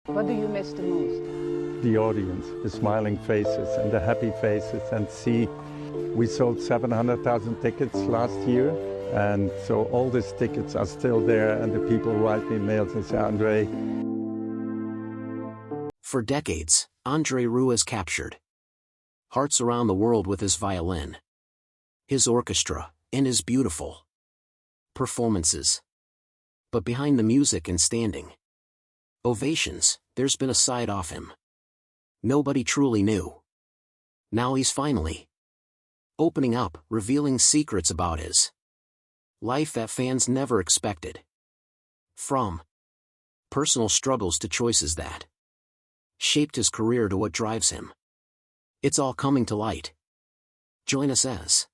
What do you miss the most? The audience, the smiling faces and the happy faces, and see, we sold 700,000 tickets last year, and so all these tickets are still there, and the people write me mails and say, Andre. For decades, Andre Rieu has captured hearts around the world with his violin, his orchestra, and his beautiful performances. But behind the music and standing ovations, there's been a side of him nobody truly knew. Now he's finally opening up, revealing secrets about his life that fans never expected. From personal struggles to choices that shaped his career to what drives him. It's all coming to light. Join us as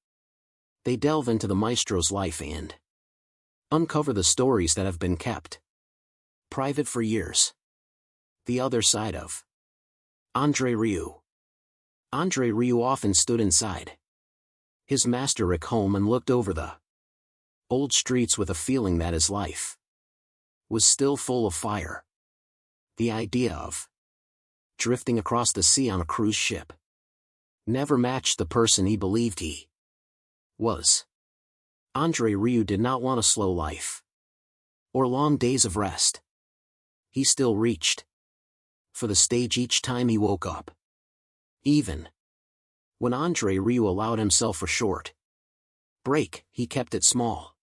they delve into the maestro's life and uncover the stories that have been kept private for years. The other side of Andre Rieu. Andre Rieu often stood inside his masterwork home and looked over the old streets with a feeling that his life was still full of fire. The idea of drifting across the sea on a cruise ship never matched the person he believed he was. Andre Rieu did not want a slow life or long days of rest. He still reached for the stage each time he woke up. Even when Andre Rieu allowed himself a short break, he kept it small.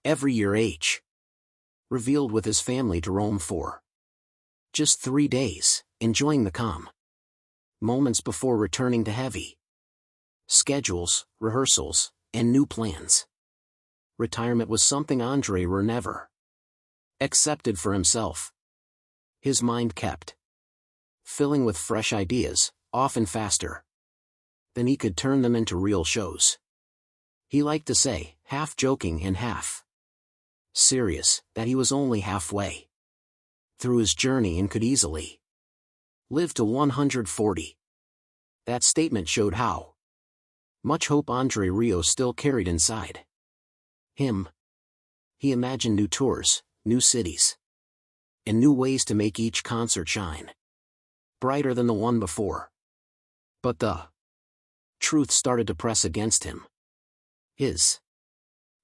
Every year H. revealed with his family to roam for just 3 days, enjoying the calm moments before returning to heavy schedules, rehearsals, and new plans. Retirement was something Andre Rieu never accepted for himself. His mind kept filling with fresh ideas, often faster than he could turn them into real shows. He liked to say, half joking and half serious, that he was only halfway through his journey and could easily live to 140. That statement showed how much hope Andre Rieu still carried inside him. He imagined new tours, new cities, and new ways to make each concert shine brighter than the one before. But the truth started to press against him. His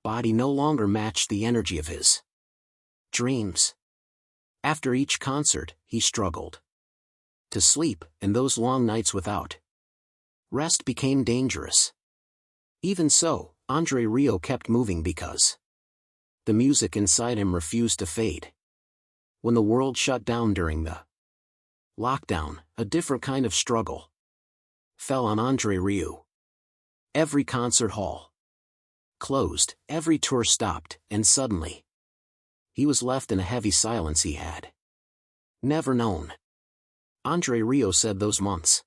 body no longer matched the energy of his dreams. After each concert, he struggled to sleep, and those long nights without rest became dangerous. Even so, Andre Rieu kept moving because the music inside him refused to fade. When the world shut down during the lockdown, a different kind of struggle fell on Andre Rieu. Every concert hall closed, every tour stopped, and suddenly he was left in a heavy silence he had never known. Andre Rieu said those months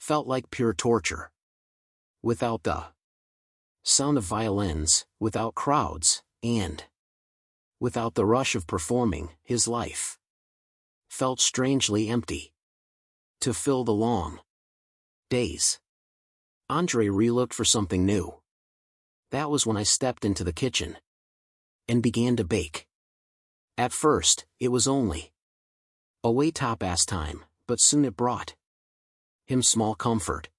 felt like pure torture. Without the sound of violins, without crowds, and without the rush of performing, his life felt strangely empty. To fill the long days, Andre Rieu looked for something new. That was when I stepped into the kitchen and began to bake. At first, it was only a way to pass time, but soon it brought him small comfort.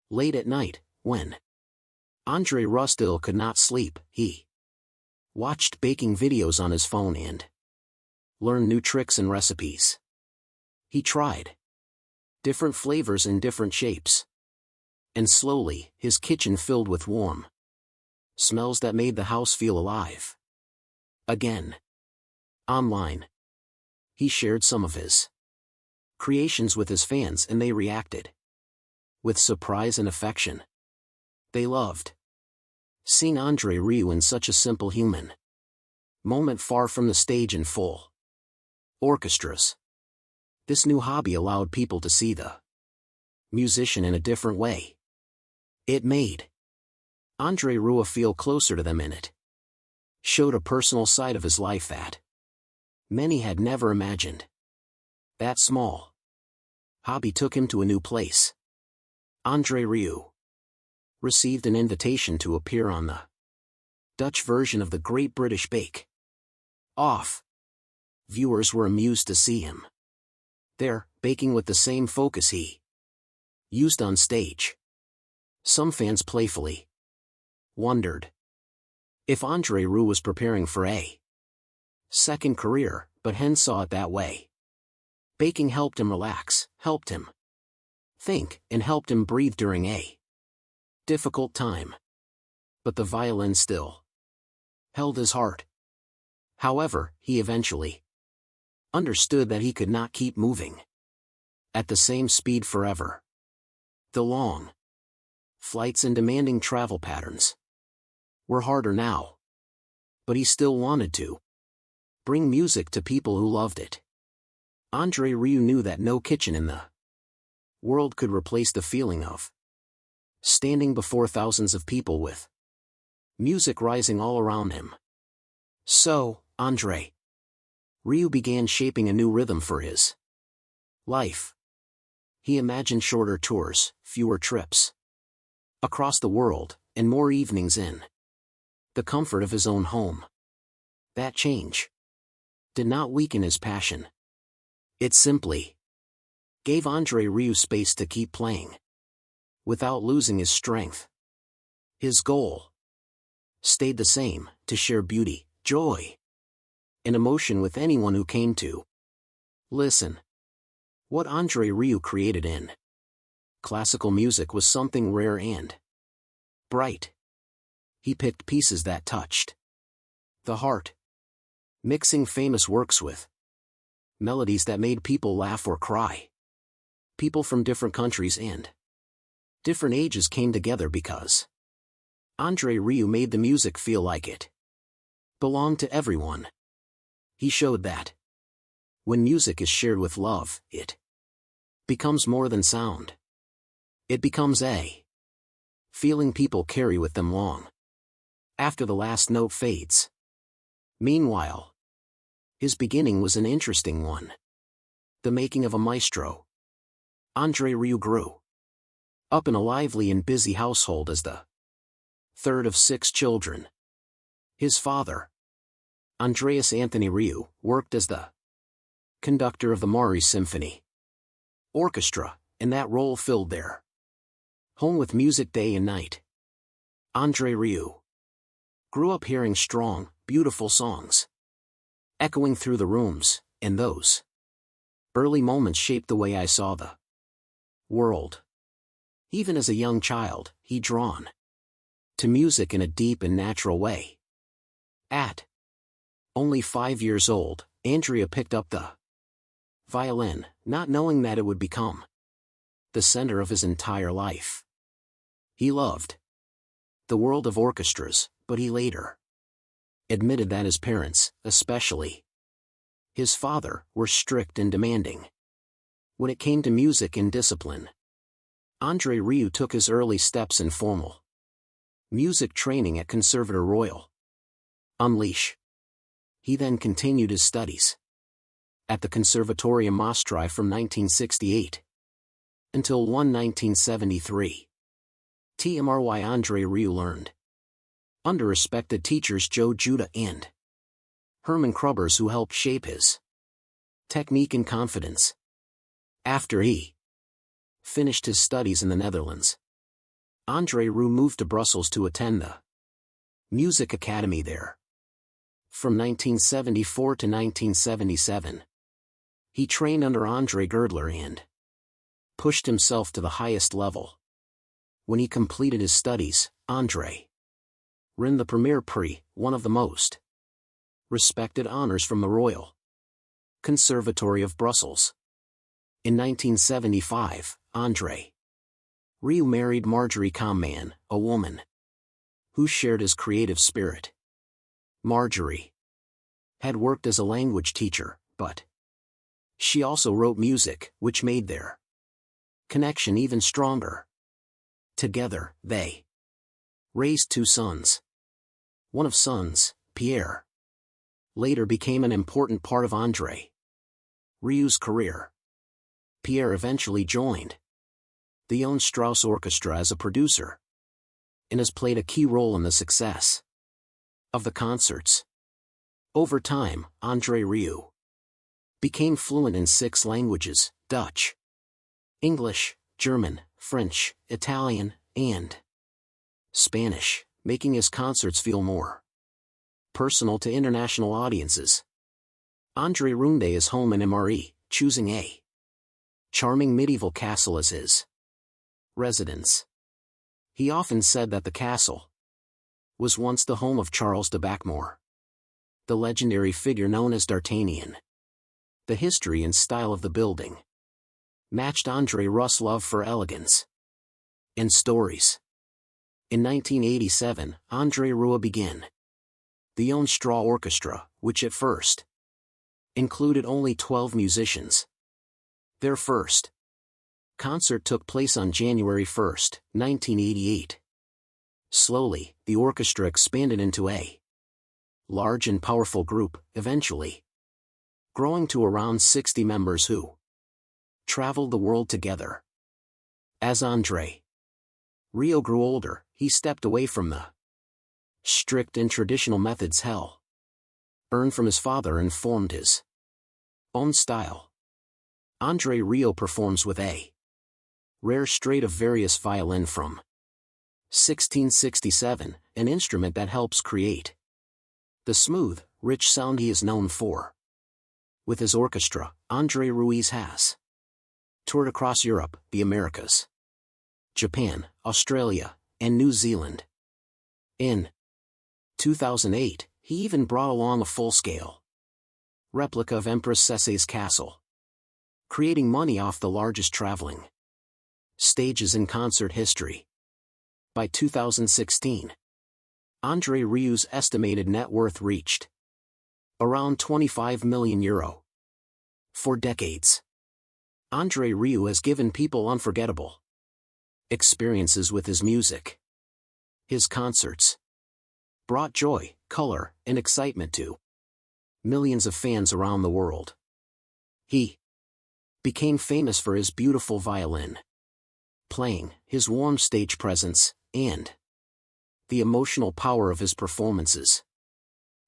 Late at night, when Andre Rieu still could not sleep, he watched baking videos on his phone and learned new tricks and recipes. He tried different flavors in different shapes, and slowly, his kitchen filled with warm smells that made the house feel alive again. Online, he shared some of his creations with his fans, and they reacted with surprise and affection. They loved seeing Andre Rieu in such a simple human moment, far from the stage and full orchestras. This new hobby allowed people to see the musician in a different way. It made Andre Rieu feel closer to them, and it showed a personal side of his life that many had never imagined. That small hobby took him to a new place. Andre Rieu received an invitation to appear on the Dutch version of the Great British Bake Off. Viewers were amused to see him there, baking with the same focus he used on stage. Some fans playfully wondered if Andre Rieu was preparing for a second career, but Hen saw it that way. Baking helped him relax, helped him think, and helped him breathe during a difficult time. But the violin still held his heart. However, he eventually understood that he could not keep moving at the same speed forever. The long flights and demanding travel patterns were harder now. But he still wanted to bring music to people who loved it. Andre Rieu knew that no kitchen in the world could replace the feeling of standing before thousands of people with music rising all around him. So, Andre Rieu began shaping a new rhythm for his life. He imagined shorter tours, fewer trips across the world, and more evenings in the comfort of his own home. That change did not weaken his passion. It simply gave Andre Rieu space to keep playing without losing his strength. His goal stayed the same: to share beauty, joy, and emotion with anyone who came to listen. What Andre Rieu created in classical music was something rare and bright. He picked pieces that touched the heart, mixing famous works with melodies that made people laugh or cry. People from different countries and different ages came together because Andre Rieu made the music feel like it belonged to everyone. He showed that when music is shared with love, it becomes more than sound. It becomes a feeling people carry with them long after the last note fades. Meanwhile, his beginning was an interesting one. The making of a maestro. Andre Rieu grew up in a lively and busy household as the third of 6 children. His father, Andreas Anthony Rieu, worked as the conductor of the Maury Symphony Orchestra, and that role filled their home with music day and night. Andre Rieu grew up hearing strong, beautiful songs echoing through the rooms, and those early moments shaped the way I saw the world. Even as a young child, he drawn to music in a deep and natural way. At only 5 years old, Andrea picked up the violin, not knowing that it would become the center of his entire life. He loved the world of orchestras, but he later admitted that his parents, especially his father, were strict and demanding when it came to music and discipline. Andre Rieu took his early steps in formal music training at Conservatoire Royal Unleash. He then continued his studies at the Conservatorium Maastricht from 1968 until 1973. TMRY Andre Rieu learned under respected teachers Joe Judah and Herman Krubbers, who helped shape his technique and confidence. After he finished his studies in the Netherlands, Andre Rieu moved to Brussels to attend the Music Academy there. From 1974 to 1977, he trained under Andre Girdler and pushed himself to the highest level. When he completed his studies, Andre won the Premier Prix, one of the most respected honors from the Royal Conservatory of Brussels. In 1975, Andre Rieu married Marjorie Comman, a woman who shared his creative spirit. Marjorie had worked as a language teacher, but she also wrote music, which made their connection even stronger. Together, they raised 2 sons. One of sons, Pierre, later became an important part of Andre Rieu's career. Pierre eventually joined the Johann Strauss Orchestra as a producer and has played a key role in the success of the concerts. Over time, Andre Rieu Became fluent in 6 languages: Dutch, English, German, French, Italian, and Spanish, making his concerts feel more personal to international audiences. Andre Rieu is home in MRE, choosing a charming medieval castle as his residence. He often said that the castle was once the home of Charles de Bacmore, the legendary figure known as D'Artagnan. The history and style of the building matched Andre Rieu's love for elegance and stories. In 1987, Andre Rieu began the Untold Orchestra, which at first included only 12 musicians. Their first concert took place on January 1, 1988. Slowly, the orchestra expanded into a large and powerful group, eventually growing to around 60 members who traveled the world together. As Andre Rieu grew older, he stepped away from the strict and traditional methods earned from his father and formed his own style. Andre Rieu performs with a rare straight of various violin from 1667, an instrument that helps create the smooth, rich sound he is known for. With his orchestra, Andre Rieu has toured across Europe, the Americas, Japan, Australia, and New Zealand. In 2008, he even brought along a full-scale replica of Empress Sisay's castle, creating money off the largest traveling stages in concert history. By 2016, Andre Rieu's estimated net worth reached around €25 million. For decades, Andre Rieu has given people unforgettable experiences with his music. His concerts brought joy, color, and excitement to millions of fans around the world. He became famous for his beautiful violin playing, his warm stage presence, and the emotional power of his performances.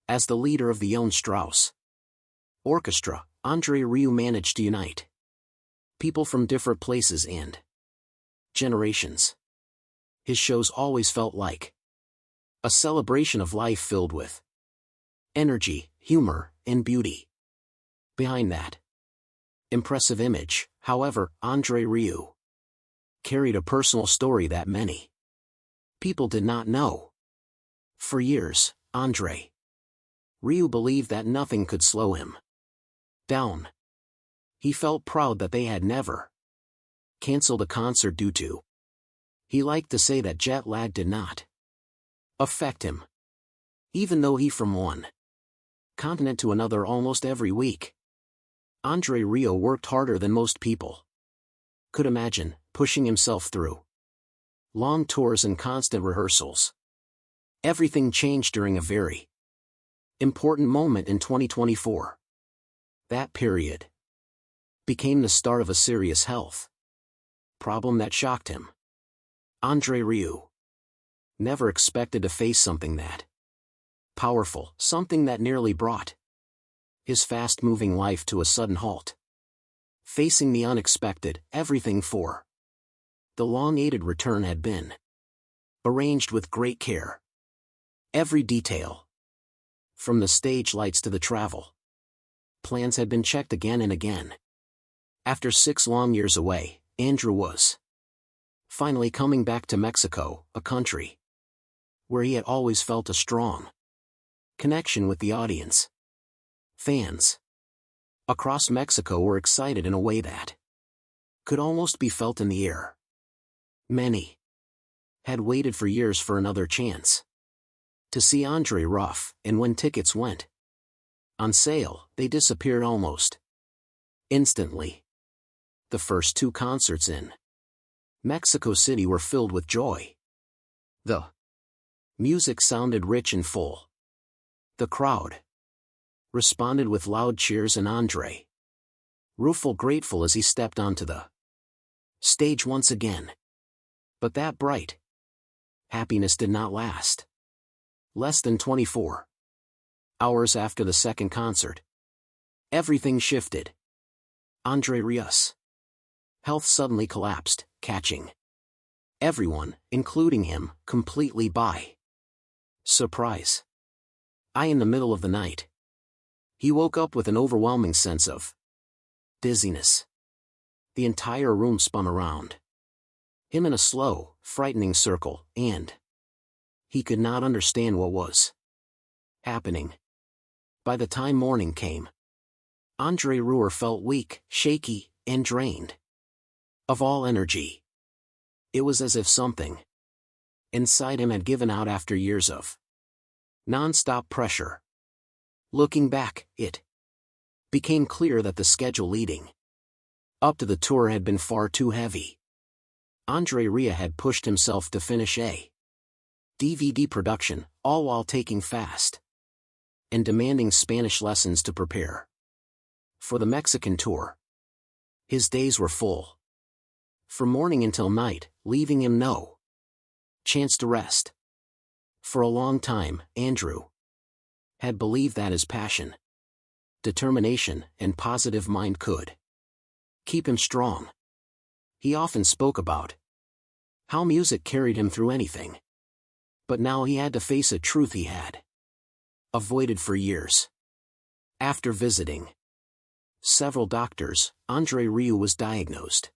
As the leader of the Johann Strauss Orchestra, Andre Rieu managed to unite people from different places and generations. His shows always felt like a celebration of life filled with energy, humor, and beauty. Behind that impressive image, however, Andre Rieu carried a personal story that many people did not know. For years, Andre Rieu believed that nothing could slow him down. He felt proud that they had never canceled a concert due to. He liked to say that jet lag did not affect him, even though he from one continent to another almost every week. Andre Rieu worked harder than most people could imagine, pushing himself through long tours and constant rehearsals. Everything changed during a very important moment in 2024. That period became the start of a serious health problem that shocked him. Andre Rieu never expected to face something that powerful, something that nearly brought his fast-moving life to a sudden halt. Facing the unexpected, everything for the long-awaited return had been arranged with great care. Every detail, from the stage lights to the travel plans, had been checked again and again. After 6 long years away, Andrew was finally coming back to Mexico, a country where he had always felt a strong connection with the audience. Fans across Mexico were excited in a way that could almost be felt in the air. Many had waited for years for another chance to see Andre Rieu, and when tickets went on sale, they disappeared almost instantly. The first 2 concerts in Mexico City were filled with joy. The music sounded rich and full. The crowd responded with loud cheers, and Andre Rieu felt grateful as he stepped onto the stage once again. But that bright happiness did not last. Less than 24 hours after the second concert, Everything shifted. Andre Rieu's health suddenly collapsed, catching everyone, including him, completely by surprise. In the middle of the night, he woke up with an overwhelming sense of dizziness. The entire room spun around him in a slow, frightening circle, and he could not understand what was happening. By the time morning came, Andre Rieu felt weak, shaky, and drained of all energy. It was as if something inside him had given out after years of non-stop pressure. Looking back, it became clear that the schedule leading up to the tour had been far too heavy. Andre Rieu had pushed himself to finish a DVD production, all while taking fast and demanding Spanish lessons to prepare for the Mexican tour. His days were full, from morning until night, leaving him no chance to rest. For a long time, Andrew had believed that his passion, determination, and positive mind could keep him strong. He often spoke about how music carried him through anything. But now he had to face a truth he had avoided for years. After visiting several doctors, Andre Rieu was diagnosed